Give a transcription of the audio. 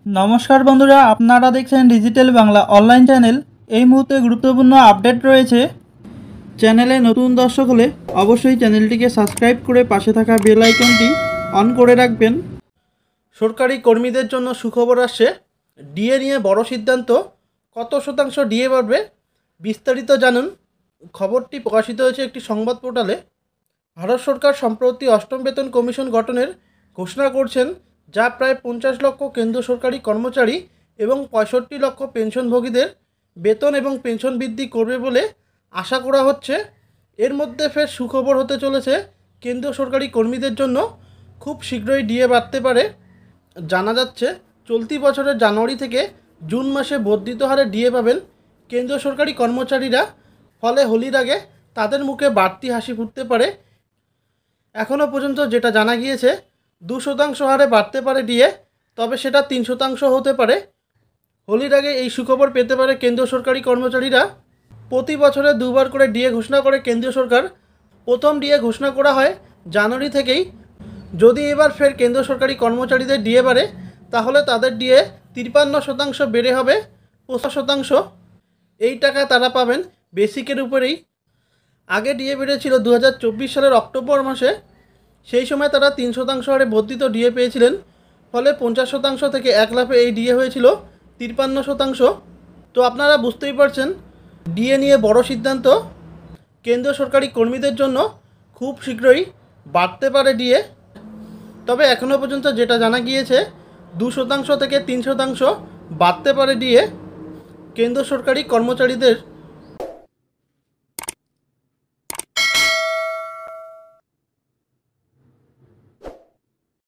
নমস্কার বন্ধুরা, আপনারা দেখছেন ডিজিটাল বাংলা অনলাইন চ্যানেল। এই মুহূর্তে গুরুত্বপূর্ণ আপডেট রয়েছে। চ্যানেলে নতুন দর্শক হলে অবশ্যই চ্যানেলটিকে সাবস্ক্রাইব করে পাশে থাকা বেল আইকনটি অন করে রাখবেন। সরকারি কর্মীদের জন্য সুখবর আসছে। ডিএ নিয়ে বড় সিদ্ধান্ত। কত শতাংশ ডিএ বাড়বে বিস্তারিত জানুন। খবরটি প্রকাশিত হয়েছে একটি সংবাদ পোর্টালে। ভারত সরকার সম্প্রতি অষ্টম বেতন কমিশন গঠনের ঘোষণা করছেন, যা প্রায় 50 লক্ষ কেন্দ্র সরকারি কর্মচারী এবং 65 লক্ষ পেনশনভোগীদের বেতন এবং পেনশন বৃদ্ধি করবে বলে আশা করা হচ্ছে। এর মধ্যে ফের সুখবর হতে চলেছে কেন্দ্রীয় সরকারি কর্মীদের জন্য। খুব শীঘ্রই ডিএ বাড়তে পারে। জানা যাচ্ছে চলতি বছরের জানুয়ারি থেকে জুন মাসে বর্ধিত হারে ডিএ পাবেন কেন্দ্রীয় সরকারি কর্মচারীরা। ফলে হোলির আগে তাদের মুখে বাড়তি হাসি ফুটতে পারে। এখনও পর্যন্ত যেটা জানা গিয়েছে, 2% হারে বাড়তে পারে ডিএ, তবে সেটা 3% হতে পারে। হোলির আগে এই সুখবর পেতে পারে কেন্দ্রীয় সরকারি কর্মচারীরা। প্রতি বছরে দুবার করে ডিএ ঘোষণা করে কেন্দ্রীয় সরকার। প্রথম ডিএ ঘোষণা করা হয় জানুয়ারি থেকেই। যদি এবার ফের কেন্দ্র সরকারি কর্মচারীদের ডিএ বাড়ে, তাহলে তাদের ডিএ 53% বেড়ে হবে 50%। এই টাকা তারা পাবেন বেসিকের উপরেই। আগে ডিএ বেড়েছিল 2024 সালের অক্টোবর মাসে। সেই সময় তারা 3% হারে বর্ধিত ডিএ পেয়েছিলেন। ফলে 50% থেকে 1 লাফে এই ডিএ হয়েছিল 53%। তো আপনারা বুঝতেই পারছেন, ডিএ নিয়ে বড় সিদ্ধান্ত। কেন্দ্রীয় সরকারি কর্মীদের জন্য খুব শীঘ্রই বাড়তে পারে ডিএ। তবে এখনও পর্যন্ত যেটা জানা গিয়েছে, 2% থেকে 3% বাড়তে পারে ডিএ কেন্দ্র সরকারি কর্মচারীদের